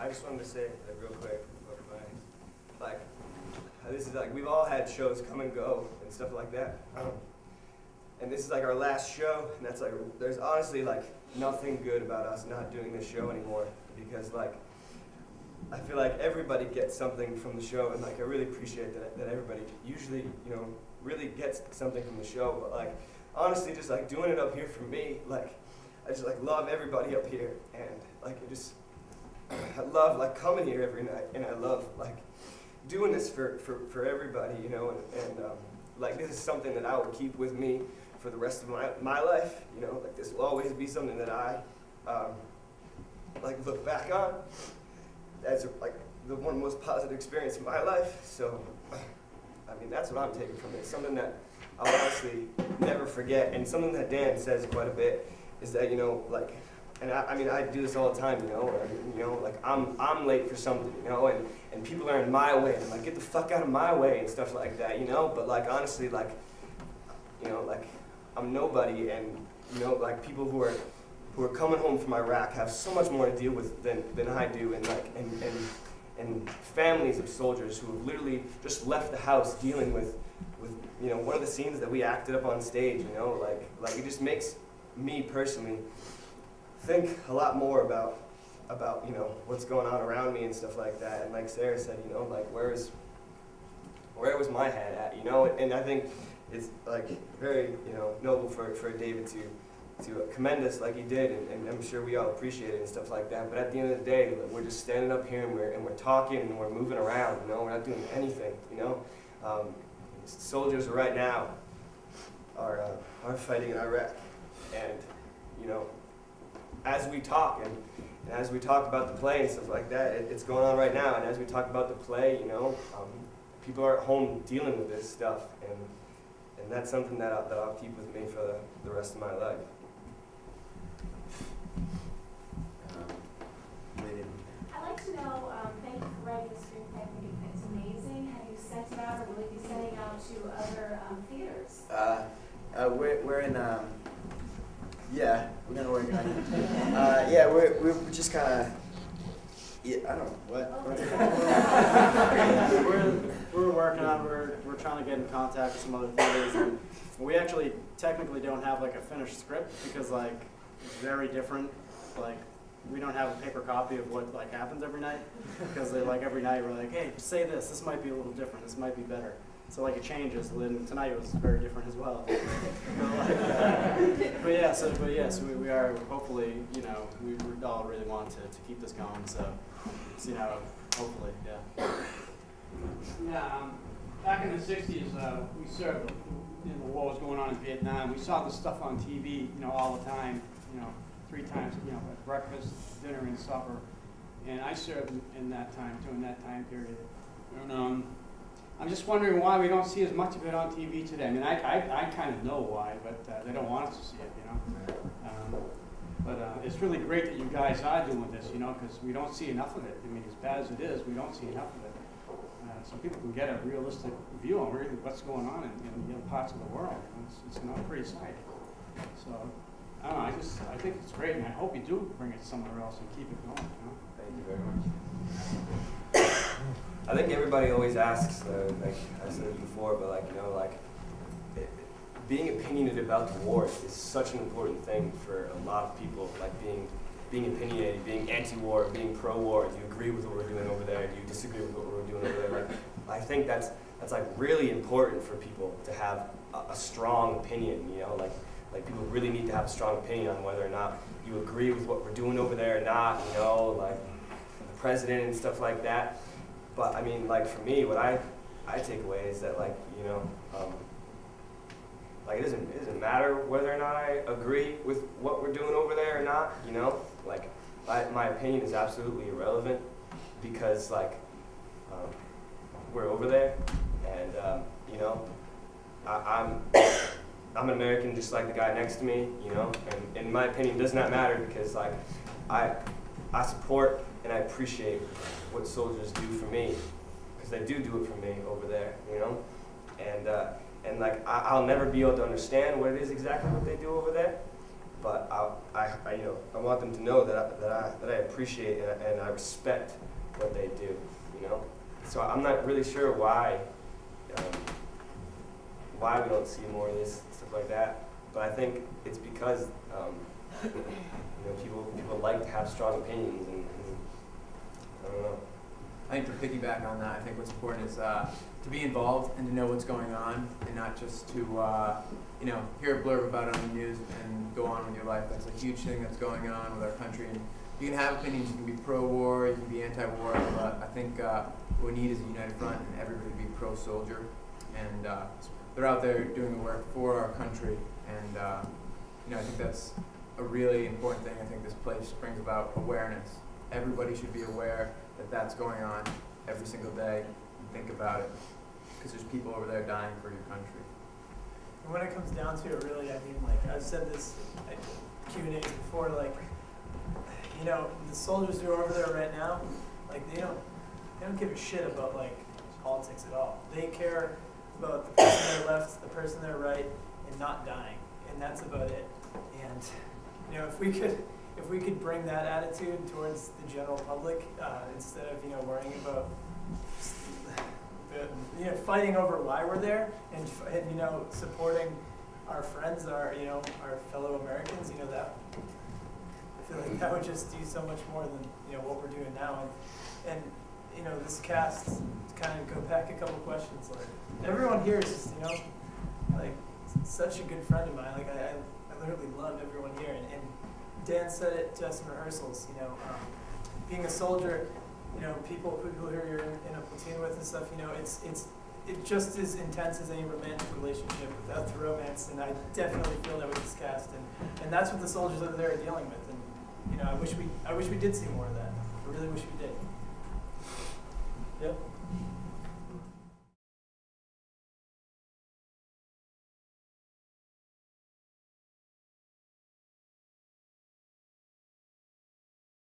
I just wanted to say real quick, like, this is like, we've all had shows come and go and stuff like that. And this is like our last show, and that's like, there's honestly like nothing good about us not doing this show anymore, because like, I feel like everybody gets something from the show, and like, I really appreciate that everybody usually, you know, really gets something from the show, but like, honestly, just like doing it up here for me, like, I just like love everybody up here, and like, I love like coming here every night, and I love like doing this for everybody, you know, and like, this is something that I will keep with me for the rest of my life, you know, like, this will always be something that I like look back on as like the one most positive experience in my life. So, I mean, that's what I'm taking from it. Something that I'll honestly never forget, and something that Dan says quite a bit is that, you know, like, and I mean, I do this all the time, you know, or, you know, like, I'm late for something, you know, and people are in my way, and I'm like, get the fuck out of my way and stuff like that, you know, but like, honestly, like, you know, like, I'm nobody, and, you know, like, people who are coming home from Iraq have so much more to deal with than I do, and like, and families of soldiers who have literally just left the house dealing with, you know, one of the scenes that we acted up on stage, you know, like it just makes me personally think a lot more about, you know, what's going on around me and stuff like that. And like Sarah said, you know, like, where was my head at, you know? And I think it's like very, you know, noble for David to commend us like he did, and I'm sure we all appreciate it and stuff like that. But at the end of the day, like, we're just standing up here and we're talking and we're moving around, you know? We're not doing anything, you know? Soldiers right now are fighting in Iraq, and, you know, as we talk and as we talk about the play and stuff like that, it's going on right now. And as we talk about the play, you know, people are at home dealing with this stuff, and that's something that I'll keep with me for the rest of my life. I'd like to know, thank you for writing the screenplay. I think it's amazing. Have you sent it out, or will you be sending out to other theaters? We're in, yeah, we're gonna work on it. Yeah, we're just kind of, yeah, I don't know, what? we're working on, we're trying to get in contact with some other theaters, and we actually technically don't have like a finished script, because like, it's very different. Like, we don't have a paper copy of what like happens every night, because like every night we're like, hey, say this might be a little different, this might be better. So like it changes. And tonight was very different as well. But yeah, we are hopefully, you know, we all really want to keep this going. So see how, hopefully, yeah. Yeah, back in the '60s, we served. You know, the war was going on in Vietnam. We saw this stuff on TV, you know, all the time. You know, 3 times, you know, at breakfast, dinner, and supper. And I served in that time, during that time period. And I'm just wondering why we don't see as much of it on TV today. I mean, I kind of know why, but they don't want us to see it, you know. But it's really great that you guys are doing this, you know, because we don't see enough of it. I mean, as bad as it is, we don't see enough of it. So people can get a realistic view on really what's going on in the other parts of the world. It's not a pretty sight. So, I don't know, I think it's great, and I hope you do bring it somewhere else and keep it going, you know. Thank you very much. I think everybody always asks, like I said before, but like, you know, like, being opinionated about the war is such an important thing for a lot of people. Like being opinionated, being anti-war, being pro-war. Do you agree with what we're doing over there? Do you disagree with what we're doing over there? Like, I think that's like really important for people to have a strong opinion. You know, like people really need to have a strong opinion on whether or not you agree with what we're doing over there or not. You know, like the president and stuff like that. But I mean, like for me, what I take away is that, like, you know, like it doesn't matter whether or not I agree with what we're doing over there or not. You know, like my opinion is absolutely irrelevant, because like we're over there, and you know, I'm an American just like the guy next to me. You know, and my opinion does not matter, because like I support and I appreciate what soldiers do for me, because they do it for me over there, you know, and like I'll never be able to understand what it is exactly what they do over there, but I you know, I want them to know that I appreciate and I respect what they do, you know. So I'm not really sure why we don't see more of this stuff like that, but I think it's because you know, people like to have strong opinions, and I don't know. I think to piggyback on that, I think what's important is to be involved and to know what's going on, and not just to you know, hear a blurb about it on the news and go on with your life. That's a huge thing that's going on with our country. And you can have opinions. You can be pro-war, you can be anti-war, but I think what we need is a united front and everybody to be pro-soldier. And they're out there doing the work for our country, and you know, I think that's a really important thing. I think this place brings about awareness. Everybody should be aware that that's going on every single day, and think about it, because there's people over there dying for your country. And when it comes down to it, really, I mean, like I've said this at Q&As before, like, you know, the soldiers who are over there right now, like they don't give a shit about like politics at all. They care about the person to their left, the person to their right, and not dying, and that's about it. And you know, if we could bring that attitude towards the general public, instead of, you know, worrying about you know, fighting over why we're there, and you know, supporting our friends, our, you know, our fellow Americans, you know, that I feel like that would just do so much more than, you know, what we're doing now. And you know, this cast, to kind of go back a couple questions, like everyone here is just, you know, like such a good friend of mine. Like I literally love everyone here, and Dan said it to us in rehearsals, you know, being a soldier, you know, people who you're in a platoon with and stuff, you know, it's just as intense as any romantic relationship without the romance, and I definitely feel that with this cast, and that's what the soldiers over there are dealing with, and you know, I wish we did see more of that. I really wish we did. Yep.